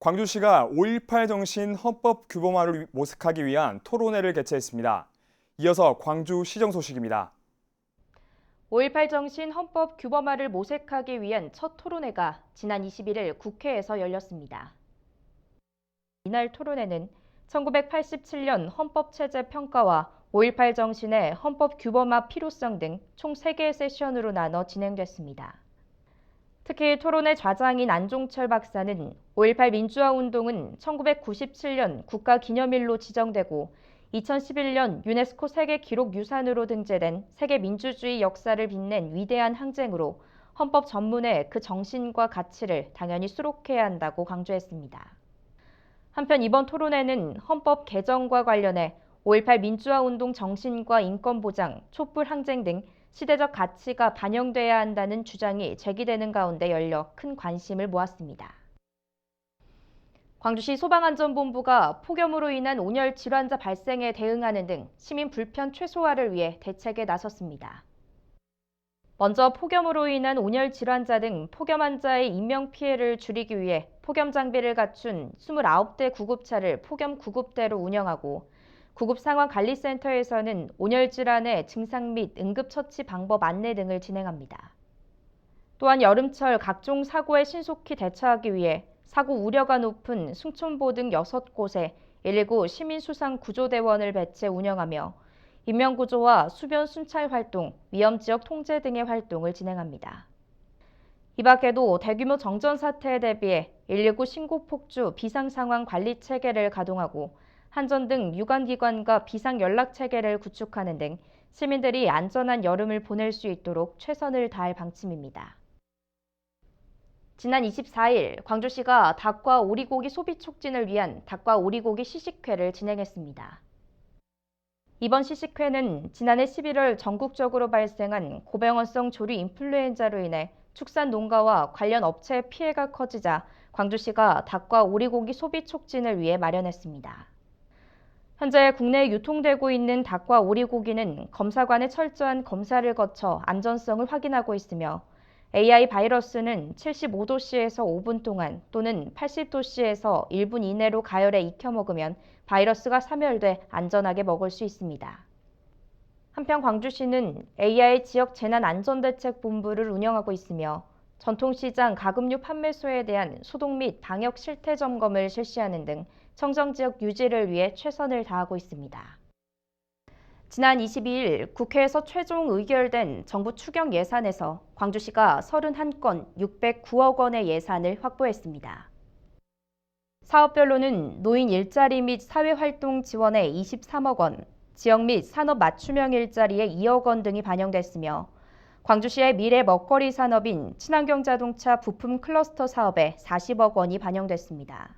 광주시가 5.18 정신 헌법 규범화를 모색하기 위한 토론회를 개최했습니다. 이어서 광주시정 소식입니다. 5.18 정신 헌법 규범화를 모색하기 위한 첫 토론회가 지난 21일 국회에서 열렸습니다. 이날 토론회는 1987년 헌법체제 평가와 5.18 정신의 헌법 규범화 필요성 등 총 3개의 세션으로 나눠 진행됐습니다. 특히 토론회 좌장인 안종철 박사는 5.18 민주화 운동은 1997년 국가기념일로 지정되고 2011년 유네스코 세계기록유산으로 등재된 세계 민주주의 역사를 빛낸 위대한 항쟁으로 헌법 전문에 그 정신과 가치를 당연히 수록해야 한다고 강조했습니다. 한편 이번 토론회는 헌법 개정과 관련해 5.18 민주화 운동 정신과 인권 보장, 촛불 항쟁 등 시대적 가치가 반영돼야 한다는 주장이 제기되는 가운데 열려 큰 관심을 모았습니다. 광주시 소방안전본부가 폭염으로 인한 온열 질환자 발생에 대응하는 등 시민 불편 최소화를 위해 대책에 나섰습니다. 먼저 폭염으로 인한 온열 질환자 등 폭염 환자의 인명피해를 줄이기 위해 폭염 장비를 갖춘 29대 구급차를 폭염 구급대로 운영하고 구급상황관리센터에서는 온열 질환의 증상 및 응급처치 방법 안내 등을 진행합니다. 또한 여름철 각종 사고에 신속히 대처하기 위해 사고 우려가 높은 숭촌보 등 6곳에 119 시민수상구조대원을 배치 운영하며 인명구조와 수변 순찰 활동, 위험지역 통제 등의 활동을 진행합니다. 이 밖에도 대규모 정전 사태에 대비해 119 신고폭주 비상상황관리체계를 가동하고 한전 등 유관기관과 비상연락체계를 구축하는 등 시민들이 안전한 여름을 보낼 수 있도록 최선을 다할 방침입니다. 지난 24일 광주시가 닭과 오리고기 소비 촉진을 위한 닭과 오리고기 시식회를 진행했습니다. 이번 시식회는 지난해 11월 전국적으로 발생한 고병원성 조류 인플루엔자로 인해 축산 농가와 관련 업체의 피해가 커지자 광주시가 닭과 오리고기 소비 촉진을 위해 마련했습니다. 현재 국내에 유통되고 있는 닭과 오리고기는 검사관의 철저한 검사를 거쳐 안전성을 확인하고 있으며 AI 바이러스는 75도씨에서 5분 동안 또는 80도씨에서 1분 이내로 가열해 익혀 먹으면 바이러스가 사멸돼 안전하게 먹을 수 있습니다. 한편 광주시는 AI 지역 재난안전대책본부를 운영하고 있으며 전통시장 가금류 판매소에 대한 소독 및 방역 실태 점검을 실시하는 등 청정지역 유지를 위해 최선을 다하고 있습니다. 지난 22일 국회에서 최종 의결된 정부 추경 예산에서 광주시가 31건 609억 원의 예산을 확보했습니다. 사업별로는 노인 일자리 및 사회활동 지원에 23억 원, 지역 및 산업 맞춤형 일자리에 2억 원 등이 반영됐으며 광주시의 미래 먹거리 산업인 친환경 자동차 부품 클러스터 사업에 40억 원이 반영됐습니다.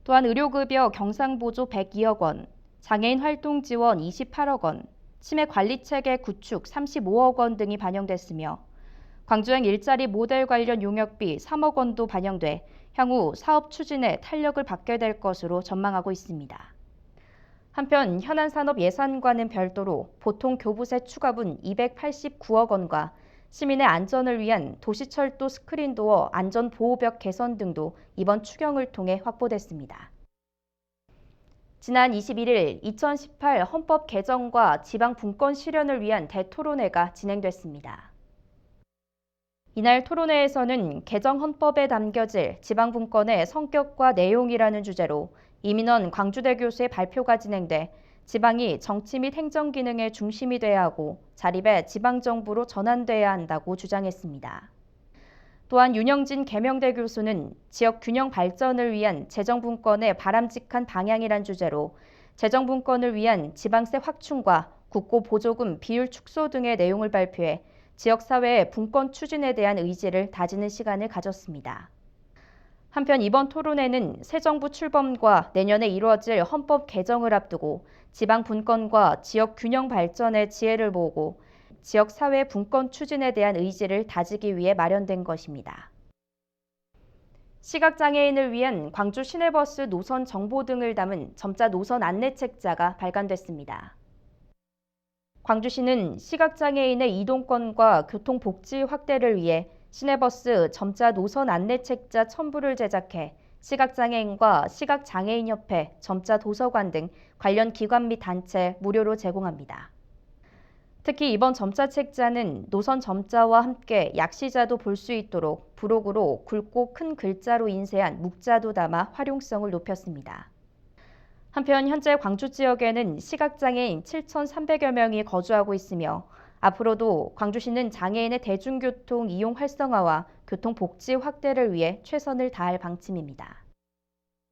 또한 의료급여 경상보조 102억 원, 장애인 활동 지원 28억 원, 치매 관리체계 구축 35억 원 등이 반영됐으며 광주행 일자리 모델 관련 용역비 3억 원도 반영돼 향후 사업 추진에 탄력을 받게 될 것으로 전망하고 있습니다. 한편 현안 산업 예산과는 별도로 보통 교부세 추가분 289억 원과 시민의 안전을 위한 도시철도 스크린도어 안전보호벽 개선 등도 이번 추경을 통해 확보됐습니다. 지난 21일 2018 헌법 개정과 지방 분권 실현을 위한 대토론회가 진행됐습니다. 이날 토론회에서는 개정 헌법에 담겨질 지방 분권의 성격과 내용이라는 주제로 이민원 광주대 교수의 발표가 진행돼 지방이 정치 및 행정 기능의 중심이 돼야 하고 자립의 지방정부로 전환돼야 한다고 주장했습니다. 또한 윤영진 계명대 교수는 지역 균형 발전을 위한 재정분권의 바람직한 방향이란 주제로 재정분권을 위한 지방세 확충과 국고 보조금 비율 축소 등의 내용을 발표해 지역사회의 분권 추진에 대한 의지를 다지는 시간을 가졌습니다. 한편 이번 토론회는 새 정부 출범과 내년에 이루어질 헌법 개정을 앞두고 지방 분권과 지역 균형 발전의 지혜를 모으고 지역 사회 분권 추진에 대한 의지를 다지기 위해 마련된 것입니다. 시각장애인을 위한 광주 시내버스 노선 정보 등을 담은 점자 노선 안내책자가 발간됐습니다. 광주시는 시각장애인의 이동권과 교통복지 확대를 위해 시내버스 점자 노선 안내책자 첨부를 제작해 시각장애인과 시각장애인협회, 점자 도서관 등 관련 기관 및 단체 무료로 제공합니다. 특히 이번 점자 책자는 노선 점자와 함께 약시자도 볼 수 있도록 부록으로 굵고 큰 글자로 인쇄한 묵자도 담아 활용성을 높였습니다. 한편 현재 광주 지역에는 시각장애인 7,300여 명이 거주하고 있으며 앞으로도 광주시는 장애인의 대중교통 이용 활성화와 교통복지 확대를 위해 최선을 다할 방침입니다.